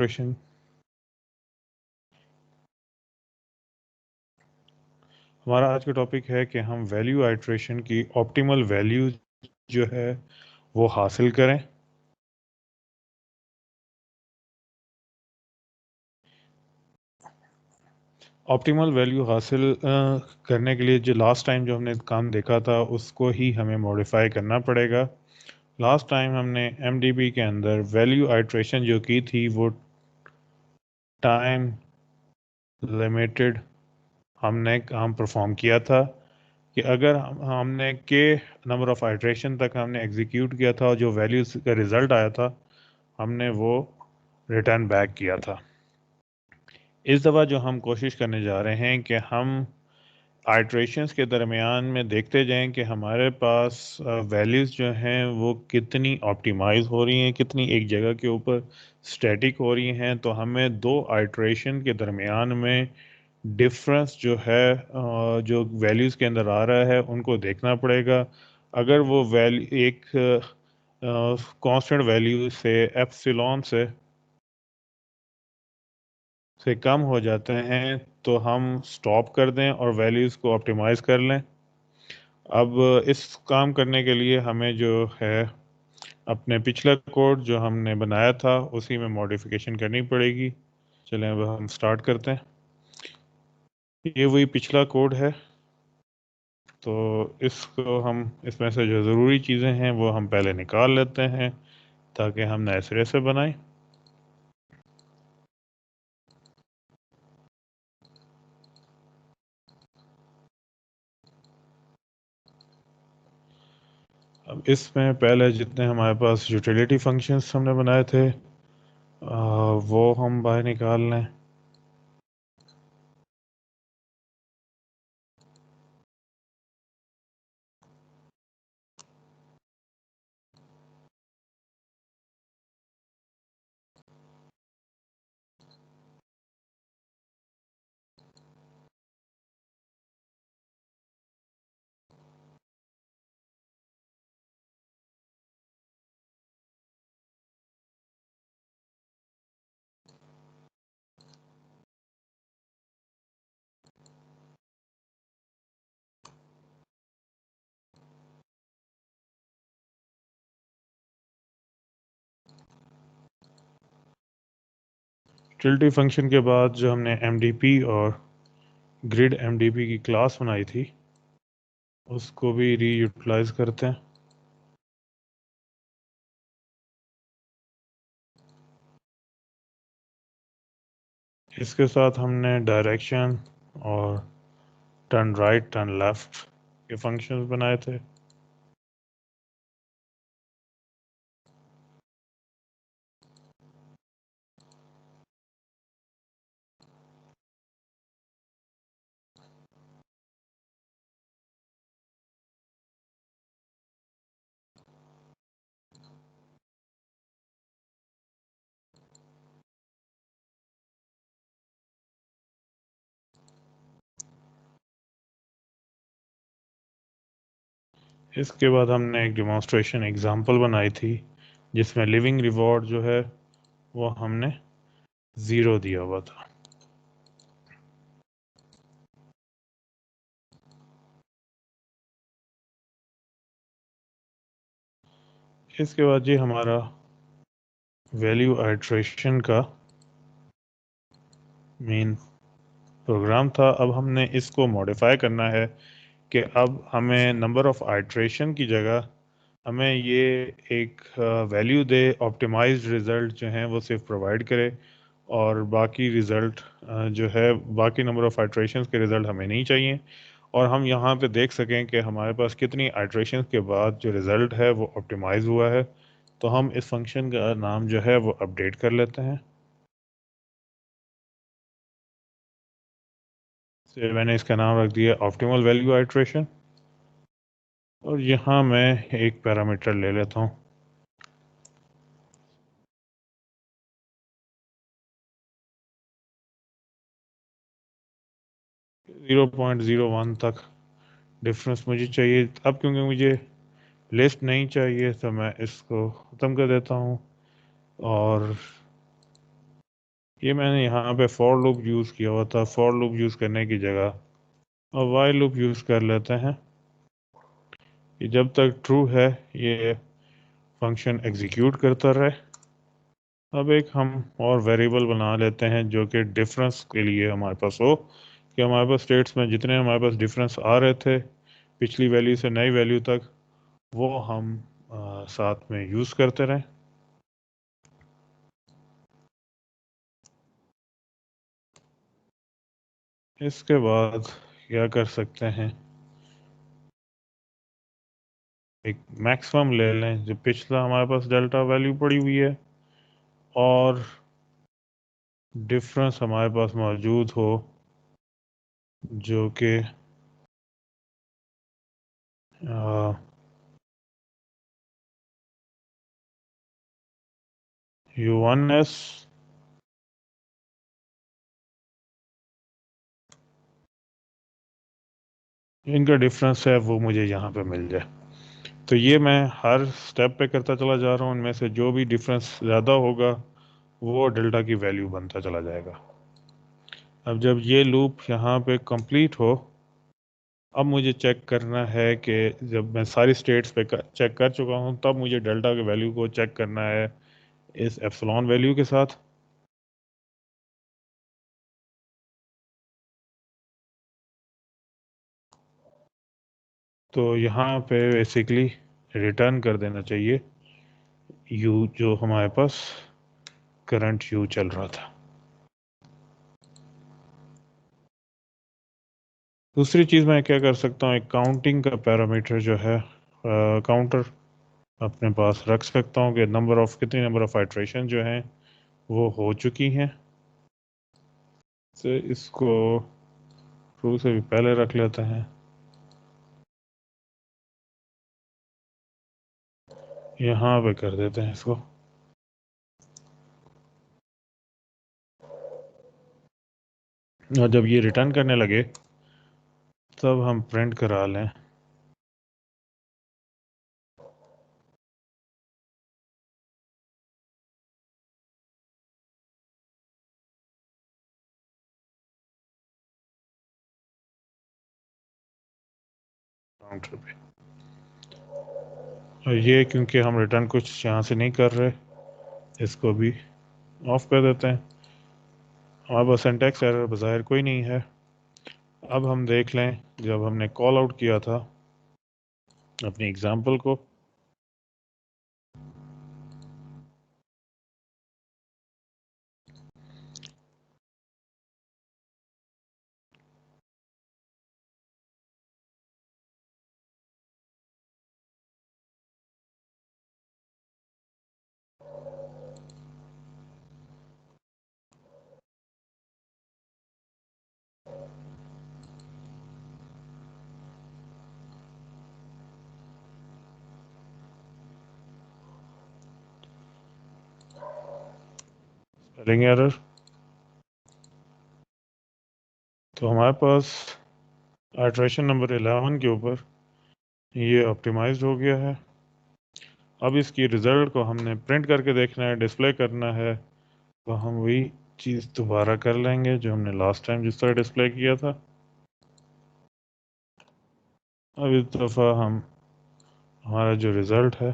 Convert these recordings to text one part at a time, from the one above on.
Iteration. हमारा आज का टॉपिक है कि हम वैल्यू आइट्रेशन की ऑप्टिमल वैल्यू जो है वो हासिल करें। ऑप्टिमल वैल्यू हासिल करने के लिए जो लास्ट टाइम जो हमने काम देखा था उसको ही हमें मॉडिफाई करना पड़ेगा। लास्ट टाइम हमने एमडीबी के अंदर वैल्यू आइट्रेशन जो की थी वो टाइम लिमिटेड हमने काम परफॉर्म किया था कि अगर हमने के नंबर ऑफ आइट्रेशन तक हमने एग्जीक्यूट किया था और जो वैल्यू का रिज़ल्ट आया था हमने वो रिटर्न बैक किया था। इस दफ़ा जो हम कोशिश करने जा रहे हैं कि हम आइट्रेशंस के दरमियान में देखते जाएं कि हमारे पास वैल्यूज़ जो हैं वो कितनी ऑप्टिमाइज हो रही हैं, कितनी एक जगह के ऊपर स्टैटिक हो रही हैं। तो हमें दो आइट्रेशन के दरमियान में डिफरेंस जो है जो वैल्यूज़ के अंदर आ रहा है उनको देखना पड़ेगा। अगर वो वैल्यू एक कांस्टेंट वैल्यू से एप्सिलॉन से कम हो जाते हैं तो हम स्टॉप कर दें और वैल्यूज़ को ऑप्टिमाइज़ कर लें। अब इस काम करने के लिए हमें जो है अपने पिछला कोड जो हमने बनाया था उसी में मॉडिफिकेशन करनी पड़ेगी। चलें अब हम स्टार्ट करते हैं। ये वही पिछला कोड है, तो इसको हम इसमें से जो ज़रूरी चीज़ें हैं वो हम पहले निकाल लेते हैं ताकि हम नए सिरे से बनाएं। अब इसमें पहले जितने हमारे पास यूटिलिटी फंक्शंस हमने बनाए थे वो हम बाहर निकाल लें। यूटिलिटी फंक्शन के बाद जो हमने एमडीपी और ग्रिड एमडीपी की क्लास बनाई थी उसको भी रीयूटिलाइज करते हैं। इसके साथ हमने डायरेक्शन और टर्न राइट टर्न लेफ्ट के फंक्शंस बनाए थे। इसके बाद हमने एक डिमॉन्स्ट्रेशन एग्जांपल बनाई थी जिसमें लिविंग रिवॉर्ड जो है वो हमने 0 दिया हुआ था। इसके बाद ये हमारा वैल्यू आइट्रेशन का मेन प्रोग्राम था। अब हमने इसको मॉडिफाई करना है कि अब हमें नंबर ऑफ आइट्रेशन की जगह हमें ये एक वैल्यू दे, ऑप्टिमाइज्ड रिज़ल्ट जो हैं वो सिर्फ प्रोवाइड करे और बाकी रिज़ल्ट जो है बाकी नंबर ऑफ आइट्रेशंस के रिज़ल्ट हमें नहीं चाहिए। और हम यहाँ पे देख सकें कि हमारे पास कितनी आइट्रेशंस के बाद जो रिज़ल्ट है वो ऑप्टिमाइज हुआ है। तो हम इस फंक्शन का नाम जो है वो अपडेट कर लेते हैं। तो मैंने इसका नाम रख दिया ऑप्टिमल वैल्यू आइट्रेशन और यहाँ मैं एक पैरामीटर ले लेता हूँ। 0.01 तक डिफरेंस मुझे चाहिए। अब क्योंकि मुझे लिस्ट नहीं चाहिए तो मैं इसको ख़त्म कर देता हूँ और ये मैंने यहाँ पे फॉर लूप यूज़ किया हुआ था। फॉर लूप यूज़ करने की जगह अब वाइल लूप यूज़ कर लेते हैं कि जब तक ट्रू है ये फंक्शन एग्जीक्यूट करता रहे। अब एक हम और वेरिएबल बना लेते हैं जो कि डिफरेंस के लिए हमारे पास हो, कि हमारे पास स्टेट्स में जितने हमारे पास डिफरेंस आ रहे थे पिछली वैल्यू से नई वैल्यू तक, वो हम साथ में यूज़ करते रहें। इसके बाद क्या कर सकते हैं, एक मैक्सिमम ले लें जो पिछला हमारे पास डेल्टा वैल्यू पड़ी हुई है और डिफरेंस हमारे पास मौजूद हो जो कि U1s इनका डिफरेंस है वो मुझे यहाँ पे मिल जाए। तो ये मैं हर स्टेप पे करता चला जा रहा हूँ, उनमें से जो भी डिफरेंस ज़्यादा होगा वो डेल्टा की वैल्यू बनता चला जाएगा। अब जब ये लूप यहाँ पे कंप्लीट हो, अब मुझे चेक करना है कि जब मैं सारी स्टेट्स पे चेक कर चुका हूँ तब मुझे डेल्टा के वैल्यू को चेक करना है इस एप्सिलॉन वैल्यू के साथ। तो यहाँ पे बेसिकली रिटर्न कर देना चाहिए यू जो हमारे पास करंट यू चल रहा था। दूसरी चीज़ मैं क्या कर सकता हूँ, एक काउंटिंग का पैरामीटर जो है काउंटर अपने पास रख सकता हूँ कि कितनी नंबर ऑफ आइट्रेशन जो हैं वो हो चुकी हैं। तो इसको ट्रू से भी पहले रख लेते हैं, यहाँ पे कर देते हैं इसको। और जब ये रिटर्न करने लगे तब हम प्रिंट करा लें काउंटर पे। और ये क्योंकि हम रिटर्न कुछ यहाँ से नहीं कर रहे, इसको भी ऑफ कर देते हैं। हमारे पास सिंटैक्स एरर बज़ाहिर कोई नहीं है। अब हम देख लें जब हमने कॉल आउट किया था अपनी एग्जांपल को, स्पेलिंग एरर। तो हमारे पास आइट्रेशन नंबर 11 के ऊपर ये ऑप्टिमाइज्ड हो गया है। अब इसकी रिजल्ट को हमने प्रिंट करके देखना है, डिस्प्ले करना है, तो हम वही चीज़ दोबारा कर लेंगे जो हमने लास्ट टाइम जिस तरह डिस्प्ले किया था। अब इस दफ़ा हम हमारा जो रिज़ल्ट है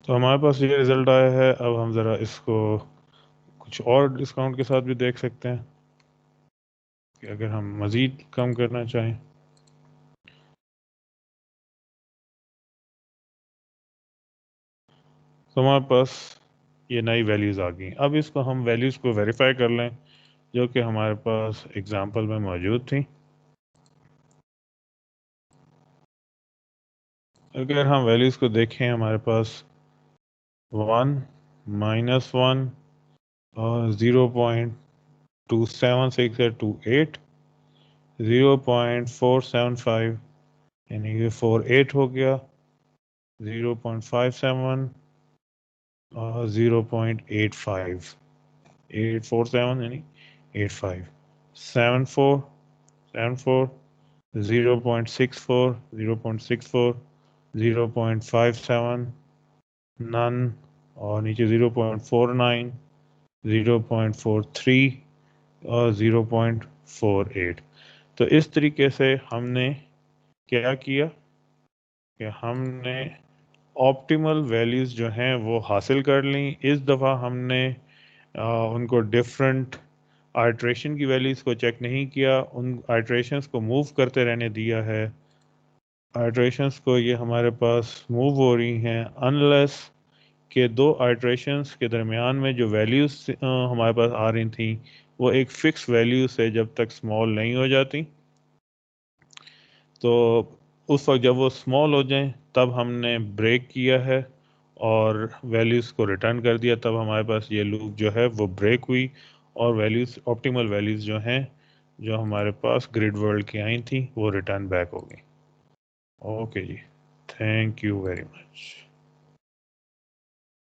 तो हमारे पास ये रिज़ल्ट आया है। अब हम ज़रा इसको कुछ और डिस्काउंट के साथ भी देख सकते हैं कि अगर हम मज़ीद कम करना चाहें। तो हमारे पास ये नई वैल्यूज़ आ गई। अब इसको हम वैल्यूज़ को वेरीफाई कर लें जो कि हमारे पास एग्जांपल में मौजूद थी। अगर हम वैल्यूज़ को देखें, हमारे पास 1 -1 और 0.276 है 28, 0.475 यानी कि 48 हो गया, 0.57 और 0.85। 847 यानी 85, 74, 74, 0.64, 0.64, 0.57, नन, और नीचे 0.49, 0.43 और 0.48। तो इस तरीके से हमने क्या किया कि हमने ऑप्टिमल वैल्यूज़ जो हैं वो हासिल कर ली। इस दफ़ा हमने उनको डिफरेंट आइट्रेशन की वैल्यूज़ को चेक नहीं किया, उन आइट्रेशंस को मूव करते रहने दिया है। आइट्रेशंस को ये हमारे पास मूव हो रही हैं अनलेस के दो आइट्रेशंस के दरमियान में जो वैल्यूज़ हमारे पास आ रही थी वो एक फ़िक्स वैल्यू से जब तक स्मॉल नहीं हो जाती, तो उस वक्त जब वो स्मॉल हो जाएं तब हमने ब्रेक किया है और वैल्यूज़ को रिटर्न कर दिया। तब हमारे पास ये लूप जो है वो ब्रेक हुई और वैल्यूज़, ऑप्टिमल वैल्यूज़ जो हैं, जो हमारे पास ग्रिड वर्ल्ड की आई थी, वो रिटर्न बैक हो गई। Okay ji, thank you very much.